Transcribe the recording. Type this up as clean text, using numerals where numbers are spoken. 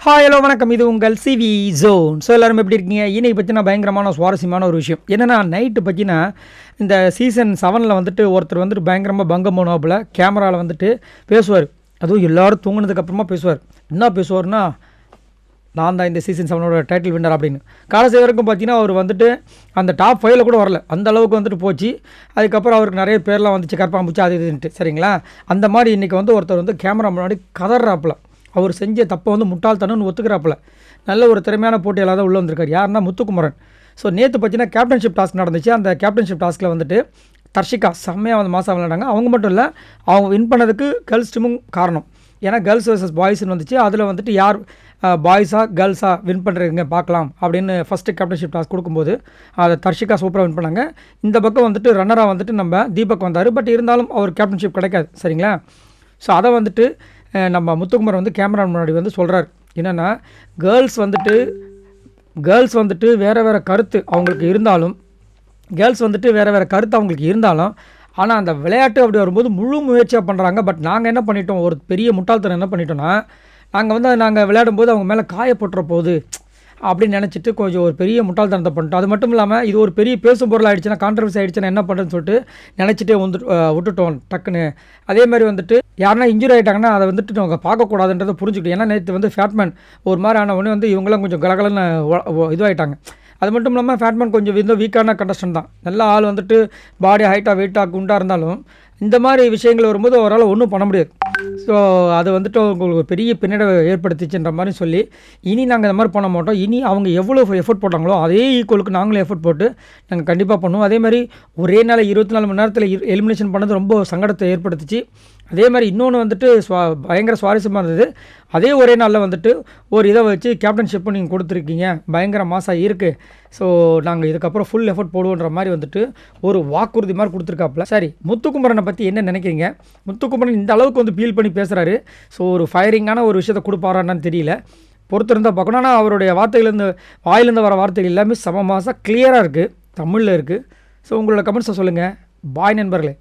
Hi hello வணக்கம். இது உங்கள் சிவி ஜோன். ஸோ எல்லோரும் எப்படி இருக்கீங்க? இன்னைக்கு பற்றினா பயங்கரமான சுவாரஸ்யமான ஒரு விஷயம் என்னென்னா, நைட்டு பற்றினா இந்த சீசன் 7ல் வந்துட்டு ஒருத்தர் வந்துட்டு பயங்கரமாக பங்கம் போனாப்புல கேமராவில் வந்துட்டு பேசுவார். அதுவும் எல்லோரும் தூங்கினதுக்கப்புறமா பேசுவார். என்ன பேசுவார்னா, நான் தான் இந்த சீசன் 7ஓட டைட்டில் வின்னர் அப்படின்னு. கடைசி வரைக்கும் பார்த்தீங்கன்னா அவர் வந்துட்டு அந்த டாப் 5ல் கூட வரல, அந்த அளவுக்கு வந்துட்டு போச்சு. அதுக்கப்புறம் அவருக்கு நிறைய பேர்லாம் வந்துச்சு, கற்பாம்பூச்சி அது இதுன்ட்டு. சரிங்களா? அந்த மாதிரி இன்றைக்கி வந்து ஒருத்தர் வந்து கேமரா முன்னாடி கதறாப்புல, அவர் செஞ்ச தப்பை வந்து முட்டாள்தனம்னு ஒத்துக்கிறாப்புல. நல்ல ஒரு திறமையான போட்டியாளர் தான் உள்ளே வந்திருக்கார். யாருன்னா முத்துக்குமரன். ஸோ நேற்று பார்த்தீங்கன்னா கேப்டன்ஷிப் டாஸ்க் நடந்துச்சு. அந்த கேப்டன்ஷிப் டாஸ்கில் வந்துட்டு தர்ஷிகா செம்மையாக வந்து மாதம் விளையாண்டாங்க. அவங்க மட்டும் இல்லை, அவங்க வின் பண்ணதுக்கு கேர்ள்ஸ் டீமும் காரணம். ஏன்னா கேர்ள்ஸ் வர்சஸ் பாய்ஸ்னு வந்துச்சு. அதில் வந்துட்டு யார் பாய்ஸாக கேர்ள்ஸாக வின் பண்ணுறீங்க பார்க்கலாம் அப்படின்னு ஃபஸ்ட்டு கேப்டன்ஷிப் டாஸ்க் கொடுக்கும்போது அதை தர்ஷிகா சூப்பராக வின் பண்ணாங்க. இந்த பக்கம் வந்துட்டு ரன்னராக வந்துட்டு நம்ம தீபக் வந்தார். பட் இருந்தாலும் அவர் கேப்டன்ஷிப் கிடைக்காது. சரிங்களா? ஸோ அதை வந்துட்டு நம்ம முத்துக்குமரன் வந்து கேமரா முன்னாடி வந்து சொல்கிறார். என்னென்னா, கேர்ள்ஸ் வந்துட்டு வேறு கருத்து அவங்களுக்கு இருந்தாலும் ஆனால் அந்த விளையாட்டு அப்படி வரும்போது முழு முயற்சியாக பண்ணுறாங்க. பட் நாங்கள் என்ன பண்ணிட்டோம், ஒரு பெரிய முட்டாள்தனம் என்ன பண்ணிட்டோன்னா, நாங்கள் விளையாடும்போது அவங்க மேலே காயப்பட்டுற போகுது அப்படின்னு நினச்சிட்டு கொஞ்சம் ஒரு பெரிய முட்டாள்தனத்தை பண்ணிட்டோம். அது மட்டும் இல்லாமல் இது ஒரு பெரிய பேசும் பொருள் ஆகிடுச்சுன்னா, கான்ட்ரவர்சி ஆகிடுச்சுன்னா என்ன பண்ணுறதுன்னு சொல்லிட்டு நினச்சிட்டே விட்டுட்டோம் டக்குன்னு. அதே மாதிரி வந்துட்டு யாருன்னா இன்ஜுரி ஆகிட்டாங்கன்னா அதை வந்துட்டு நாங்கள் பார்க்கக்கூடாதுன்றதை புரிஞ்சுக்கிட்டோம். ஏன்னா நேற்று வந்து ஃபேட்மேன் ஒரு மாதிரி ஆன உடனே வந்து இவங்களாம் கொஞ்சம் கலகலன்னு இதுவாகிட்டாங்க. அது மட்டும் இல்லாமல் ஃபேட்மேன் கொஞ்சம் வீக்கான கண்டஸ்டன் தான். நல்ல ஆள் வந்துட்டு பாடி ஹைட்டாக வெயிட்டாக குண்டாக இருந்தாலும் இந்த மாதிரி விஷயங்கள் வரும்போது அவரால் ஒன்றும் பண்ண முடியாது. ஸோ அது வந்துட்டு உங்களுக்கு பெரிய பின்னடைவை ஏற்படுத்திச்சுன்ற மாதிரி சொல்லி, இனி நாங்கள் இந்த மாதிரி பண்ண மாட்டோம். இனி அவங்க எவ்வளோ எஃபர்ட் போட்டாங்களோ அதே ஈக்குவலுக்கு நாங்களும் எஃபர்ட் போட்டு நாங்கள் கண்டிப்பாக பண்ணுவோம். அதே மாதிரி ஒரே நாள் 24 மணி நேரத்தில் எலிமினேஷன் பண்ணது ரொம்ப சங்கடத்தை ஏற்படுத்திச்சு. அதே மாதிரி இன்னொன்று வந்துட்டு பயங்கர சுவாரஸ்யமாக இருந்தது. அதே ஒரே நாளில் வந்துட்டு ஒரு இதை வச்சு கேப்டன்ஷிப்பும் நீங்கள் கொடுத்துருக்கீங்க, பயங்கர மாசாக இருக்குது. ஸோ நாங்கள் இதுக்கப்புறம் ஃபுல் எஃபர்ட் போடுவோன்ற மாதிரி வந்துட்டு ஒரு வாக்குறுதி மாதிரி கொடுத்துருக்காப்புல. சரி, முத்துக்குமரனை பற்றி என்ன நினைக்கிறீங்க? முத்துக்குமரன் இந்த அளவுக்கு வந்து ஃபீல் பண்ணி பேசுகிறாரு. ஸோ ஒரு ஃபயரிங்கான ஒரு விஷயத்தை கொடுப்பாரான்னு தெரியல, பொறுத்திருந்தால் பார்க்கணும். ஆனால் அவருடைய வாயிலேருந்து வர வார்த்தைகள் எல்லாமே செம மாசாக கிளியராக இருக்குது, தமிழில் இருக்குது. ஸோ உங்களோட கமெண்ட்ஸை சொல்லுங்கள். பாய் நண்பர்களே.